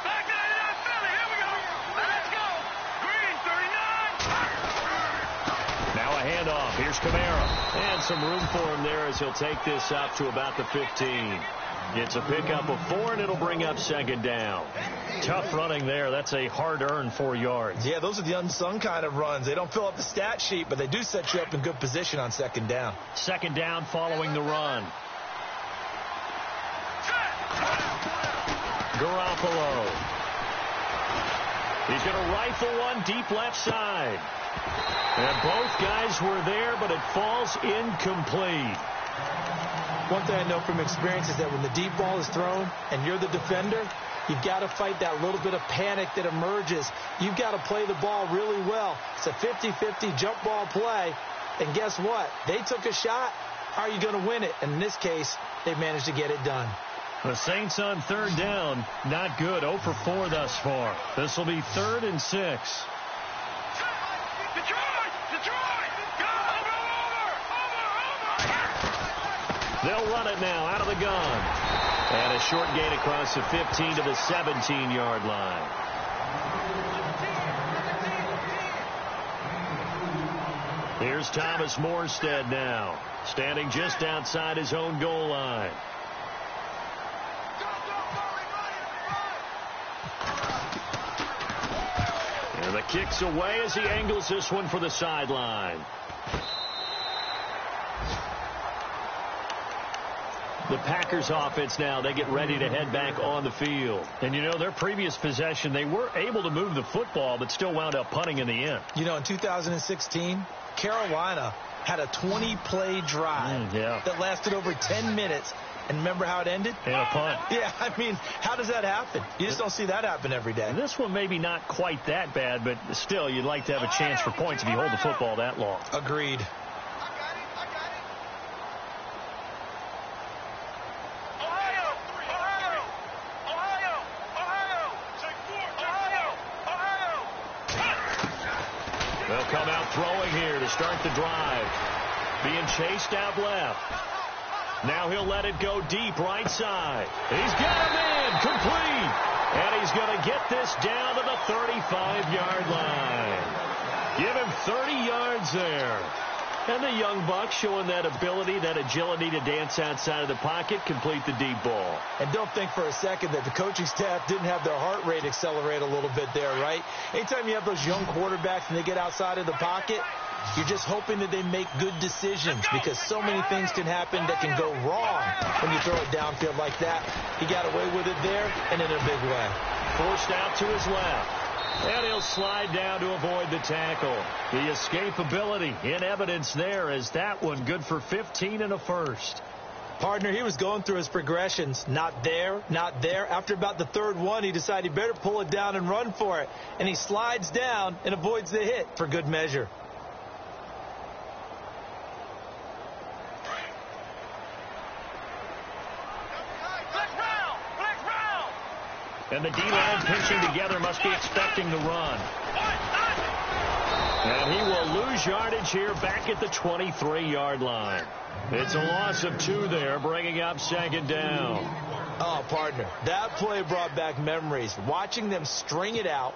Speaker 6: Back to the Philly. Here we go. Let's go. Green 39.
Speaker 4: Now a handoff. Here's Kamara. And some room for him there as he'll take this up to about the 15. It's a pickup of 4, and it'll bring up 2nd down. Tough running there. That's a hard-earned 4 yards.
Speaker 5: Yeah, those are the unsung kind of runs. They don't fill up the stat sheet, but they do set you up in good position on second down.
Speaker 4: Second down following the run. Garoppolo. He's going to rifle one deep left side. And both guys were there, but it falls incomplete.
Speaker 5: One thing I know from experience is that when the deep ball is thrown and you're the defender, you've got to fight that little bit of panic that emerges. You've got to play the ball really well. It's a 50-50 jump ball play. And guess what? They took a shot. How are you going to win it? And in this case, they managed to get it done.
Speaker 4: The Saints on third down, not good. 0 for 4 thus far. This will be 3rd and 6. They'll run it now out of the gun. And a short gain across the 15 to the 17-yard line. Here's Thomas Morstead now, standing just outside his own goal line. And the kick's away as he angles this one for the sideline. The Packers offense now, they get ready to head back on the field. And, you know, their previous possession, they were able to move the football, but still wound up punting in the end.
Speaker 5: You know, in 2016, Carolina had a 20-play drive that lasted over 10 minutes. And remember how it ended?
Speaker 4: And a punt.
Speaker 5: Yeah, I mean, how does that happen? You just don't see that happen every day.
Speaker 4: And this one maybe not quite that bad, but still, you'd like to have a chance for points if you hold the football that long.
Speaker 5: Agreed.
Speaker 4: They'll come out throwing here to start the drive. Being chased out left. Now he'll let it go deep right side. He's got him in. Complete. And he's going to get this down to the 35-yard line. Give him 30 yards there. And the young buck showing that ability, that agility to dance outside of the pocket, complete the deep ball.
Speaker 5: And don't think for a second that the coaching staff didn't have their heart rate accelerate a little bit there, right? Anytime you have those young quarterbacks and they get outside of the pocket, you're just hoping that they make good decisions because so many things can happen that can go wrong when you throw it downfield like that. He got away with it there and in a big way.
Speaker 4: Forced out to his left. And he'll slide down to avoid the tackle. The escapability in evidence there as that one good for 15 and a first.
Speaker 5: Partner, he was going through his progressions. Not there, not there. After about the third one, he decided he better pull it down and run for it. And he slides down and avoids the hit for good measure.
Speaker 4: And the D-line pinching together must be expecting the run. And he will lose yardage here back at the 23-yard line. It's a loss of 2 there, bringing up second down.
Speaker 5: Oh, partner, that play brought back memories. Watching them string it out,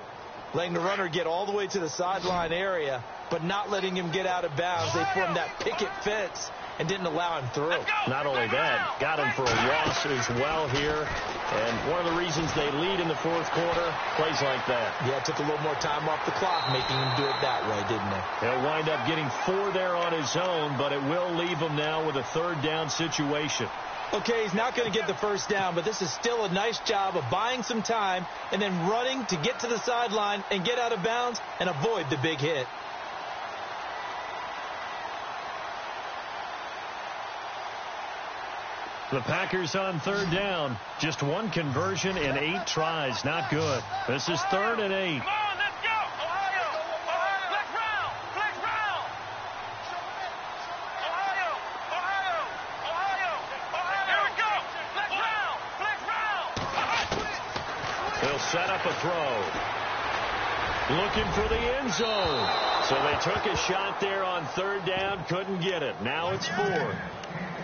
Speaker 5: letting the runner get all the way to the sideline area, but not letting him get out of bounds. They formed that picket fence and didn't allow him through.
Speaker 4: Not only that, got him for a loss as well here. And one of the reasons they lead in the fourth quarter, plays like that.
Speaker 5: Yeah, it took a little more time off the clock, making him do it that way, didn't it?
Speaker 4: He'll wind up getting 4 there on his own, but it will leave him now with a third down situation.
Speaker 5: Okay, he's not going to get the first down, but this is still a nice job of buying some time and then running to get to the sideline and get out of bounds and avoid the big hit.
Speaker 4: The Packers on third down. Just 1 conversion in 8 tries. Not good. This is 3rd and 8.
Speaker 6: Come on, let's go! Ohio! Ohio! Flex round! Flex round! Ohio! Ohio! Ohio! Ohio! Here we go! Flex round! Flex round!
Speaker 4: They'll set up a throw. Looking for the end zone. So they took a shot there on third down. Couldn't get it. Now it's 4.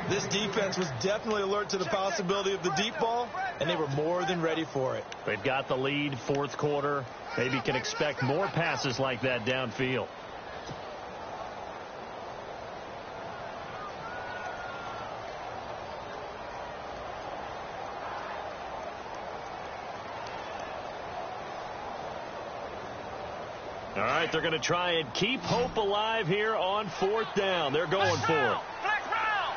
Speaker 5: This defense was definitely alert to the possibility of the deep ball, and they were more than ready for it.
Speaker 4: They've got the lead, fourth quarter. Maybe can expect more passes like that downfield. All right, they're going to try and keep hope alive here on 4th down. They're going for it.
Speaker 6: Flex round!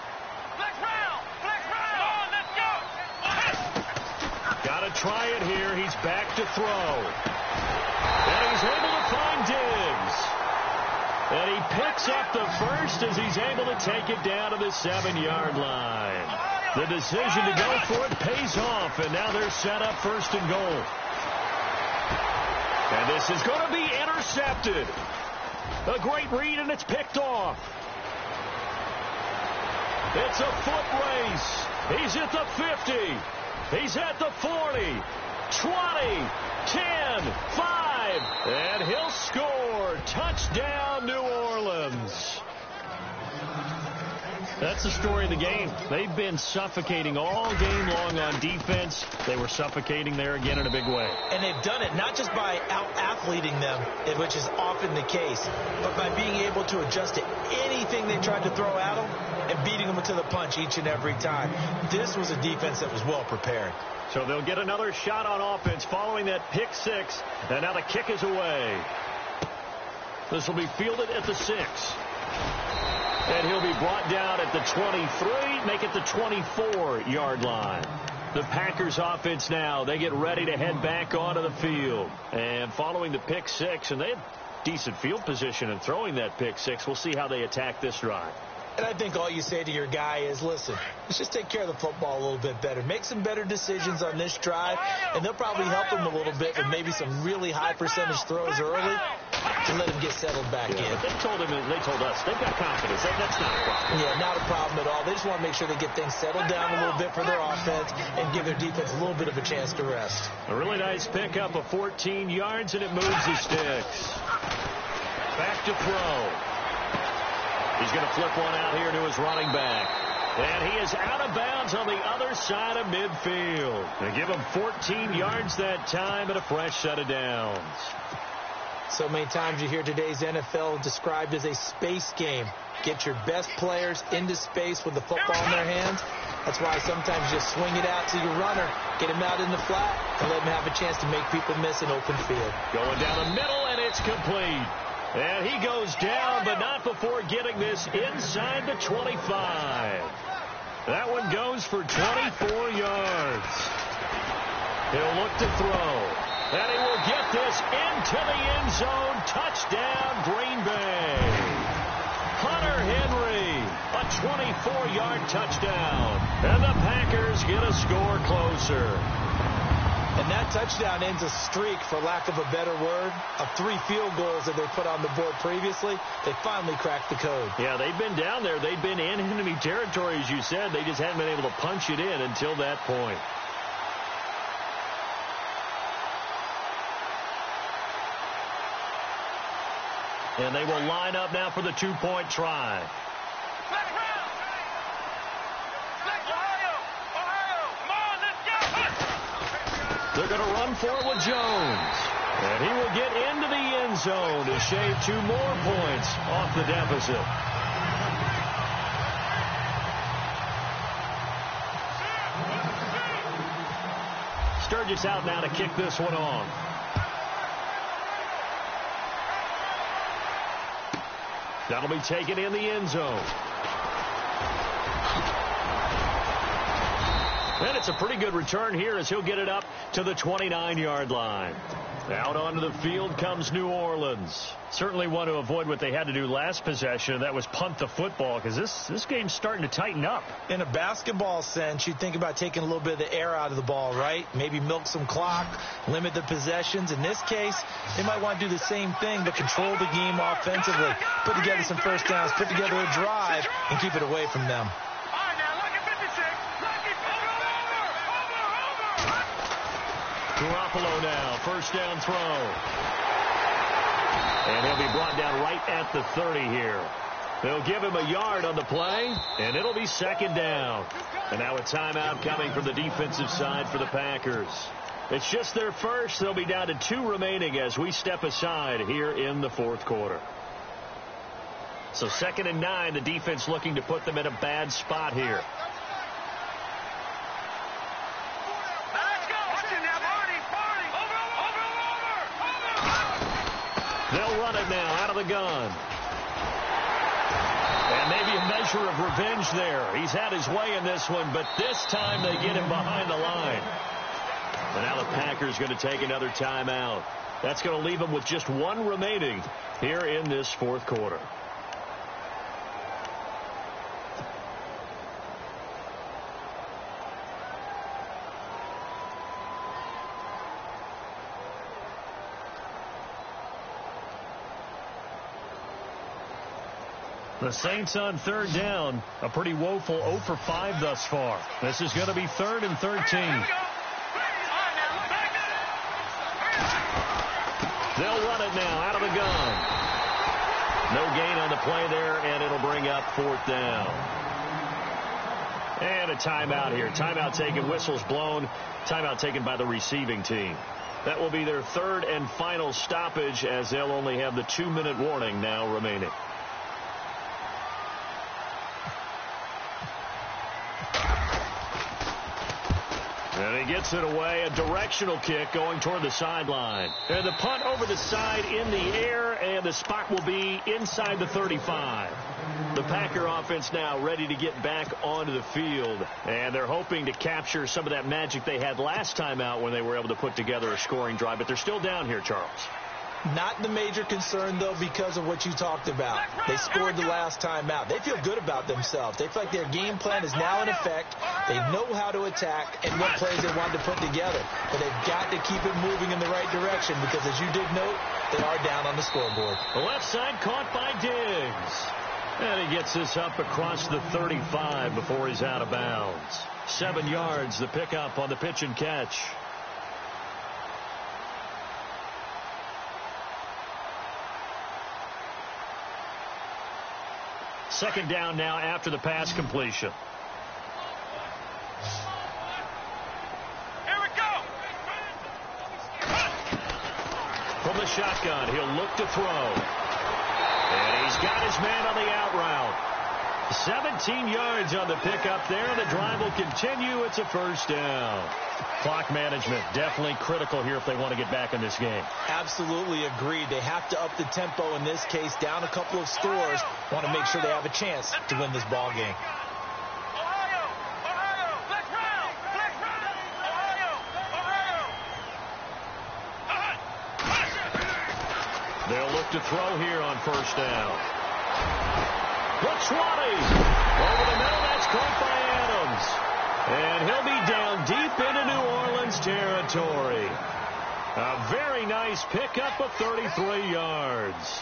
Speaker 6: Flex round! Flex round! Come on, let's go!
Speaker 4: Got to try it here. He's back to throw. And he's able to find Diggs. And he picks up the first as he's able to take it down to the 7-yard line. The decision to go for it pays off, and now they're set up 1st and goal. And this is going to be intercepted. A great read, and it's picked off. It's a foot race. He's at the 50. He's at the 40. 20. 10. 5. And he'll score. Touchdown, New Orleans. That's the story of the game. They've been suffocating all game long on defense. They were suffocating there again in a big way.
Speaker 5: And they've done it not just by out-athleting them, which is often the case, but by being able to adjust to anything they tried to throw at them and beating them to the punch each and every time. This was a defense that was well prepared.
Speaker 4: So they'll get another shot on offense following that pick 6. And now the kick is away. This will be fielded at the 6. And he'll be brought down at the 23, make it the 24-yard line. The Packers offense now, they get ready to head back onto the field. And following the pick 6, and they have decent field position in throwing that pick 6. We'll see how they attack this drive.
Speaker 5: And I think all you say to your guy is, listen, let's just take care of the football a little bit better. Make some better decisions on this drive, and they'll probably help him a little bit with maybe some really high percentage throws early to let him get settled back in.
Speaker 4: But they told us, they've got confidence. That's not a problem.
Speaker 5: Yeah, not a problem at all. They just want to make sure they get things settled down a little bit for their offense and give their defense a little bit of a chance to rest.
Speaker 4: A really nice pickup of 14 yards, and it moves the sticks. Back to throw. He's going to flip one out here to his running back. And he is out of bounds on the other side of midfield. They give him 14 yards that time and a fresh set of downs.
Speaker 5: So many times you hear today's NFL described as a space game. Get your best players into space with the football in their hands. That's why sometimes you just swing it out to your runner, get him out in the flat, and let him have a chance to make people miss an open field.
Speaker 4: Going down the middle, and it's complete. And he goes down, but not before getting this inside the 25. That one goes for 24 yards. He'll look to throw. And he will get this into the end zone. Touchdown, Green Bay. Hunter Henry, a 24-yard touchdown. And the Packers get a score closer.
Speaker 5: And that touchdown ends a streak, for lack of a better word, of 3 field goals that they put on the board previously. They finally cracked the code.
Speaker 4: Yeah, they've been down there. They've been in enemy territory, as you said. They just hadn't been able to punch it in until that point. And they will line up now for the 2-point try. They're going to run for it with Jones. And he will get into the end zone to shave 2 more points off the deficit. Sturgis out now to kick this one off. That'll be taken in the end zone. And it's a pretty good return here as he'll get it up to the 29-yard line. Out onto the field comes New Orleans. Certainly want to avoid what they had to do last possession, and that was punt the football, because this game's starting to tighten up.
Speaker 5: In a basketball sense, you think about taking a little bit of the air out of the ball, right? Maybe milk some clock, limit the possessions. In this case, they might want to do the same thing, but control the game offensively, put together some first downs, put together a drive, and keep it away from them.
Speaker 4: Garoppolo now, first down throw. And he'll be brought down right at the 30 here. They'll give him a yard on the play, and it'll be second down. And now a timeout coming from the defensive side for the Packers. It's just their first. They'll be down to 2 remaining as we step aside here in the 4th quarter. So 2nd and 9, the defense looking to put them in a bad spot here. They'll They'll run it now out of the gun. And maybe a measure of revenge there. He's had his way in this one, but this time they get him behind the line. And now the Packers going to take another timeout. That's going to leave them with just one remaining here in this fourth quarter. The Saints on third down, a pretty woeful 0 for 5 thus far. This is going to be 3rd and 13. They'll run it now out of the gun. No gain on the play there, and it'll bring up 4th down. And a timeout here. Timeout taken, whistles blown. Timeout taken by the receiving team. That will be their 3rd and final stoppage, as they'll only have the 2-minute warning now remaining. And he gets it away, a directional kick going toward the sideline. And the punt over the side in the air, and the spot will be inside the 35. The Packer offense now ready to get back onto the field, and they're hoping to capture some of that magic they had last time out when they were able to put together a scoring drive, but they're still down here, Charles.
Speaker 5: Not the major concern, though, because of what you talked about. They scored the last time out. They feel good about themselves. They feel like their game plan is now in effect. They know how to attack and what plays they want to put together. But they've got to keep it moving in the right direction because, as you did note, they are down on the scoreboard.
Speaker 4: The left side caught by Diggs. And he gets this up across the 35 before he's out of bounds. 7 yards, the pickup on the pitch and catch. Second down now after the pass completion.
Speaker 6: Here we go.
Speaker 4: From the shotgun, he'll look to throw. And he's got his man on the out route. 17 yards on the pickup there. The drive will continue. It's a first down. Clock management definitely critical here if they want to get back in this game.
Speaker 5: Absolutely agreed. They have to up the tempo in this case, down a couple of scores. Want to make sure they have a chance to win this ball game.
Speaker 6: Ohio, black round, Ohio.
Speaker 4: They'll look to throw here on first down. Looks 20. Over the middle, that's caught by Adams. And he'll be down deep into New Orleans territory. A very nice pickup of 33 yards.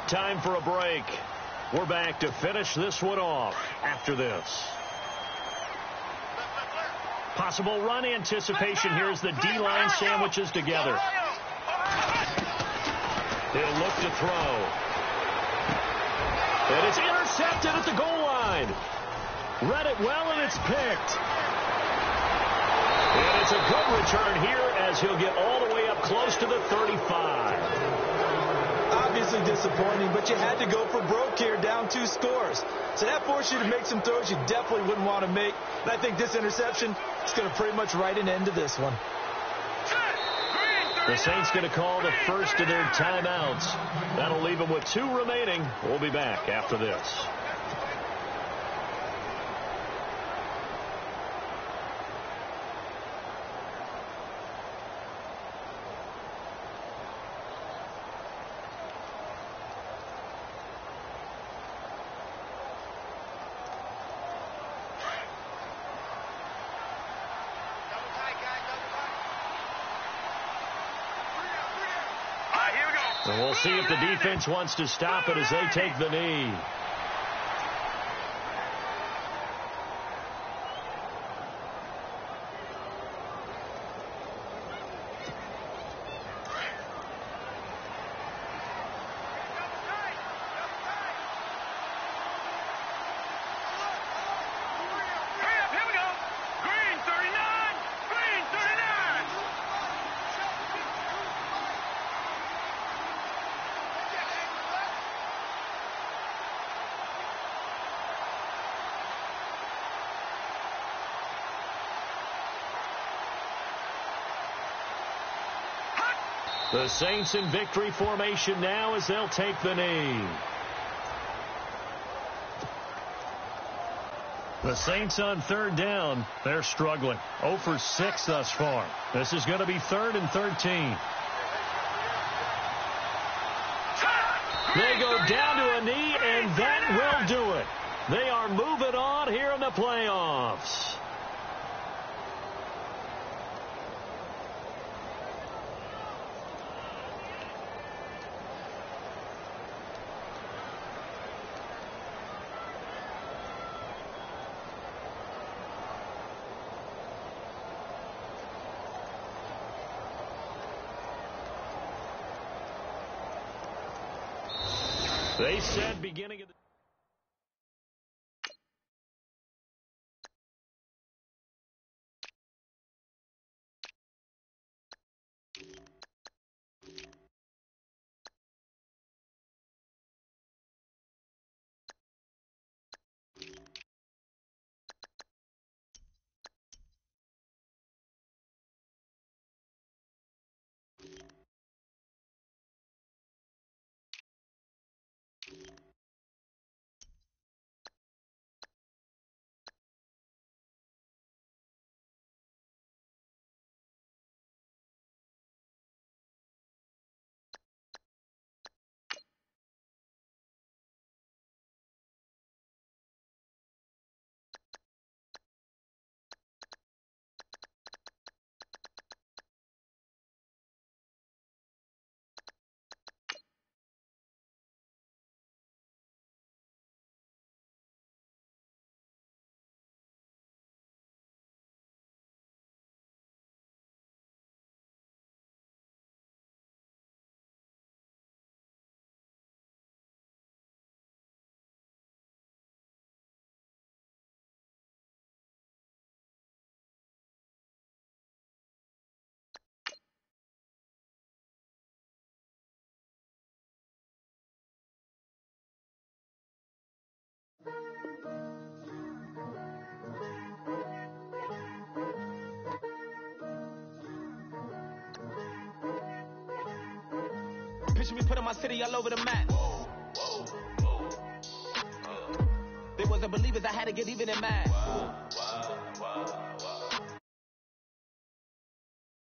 Speaker 4: Time for a break. We're back to finish this one off after this. Possible run anticipation here as the D-line sandwiches together. He'll look to throw. And it's intercepted at the goal line. Read it well, and it's picked. And it's a good return here as he'll get all the way up close to the 35.
Speaker 5: Obviously disappointing, but you had to go for broke here, down 2 scores. So that forced you to make some throws you definitely wouldn't want to make. And I think this interception is going to pretty much write an end to this one.
Speaker 4: The Saints going to call the first of their timeouts. That'll leave them with 2 remaining. We'll be back after this. And we'll see if the defense wants to stop it as they take the knee. The Saints in victory formation now as they'll take the knee. The Saints on third down. They're struggling. 0 for 6 thus far. This is going to be 3rd and 13. They go down to a knee, and that will do it. They are moving on here in the playoffs. They said beginning of the...
Speaker 1: Picture me putting my city all over the map. They wasn't believers, I had to get even in mad.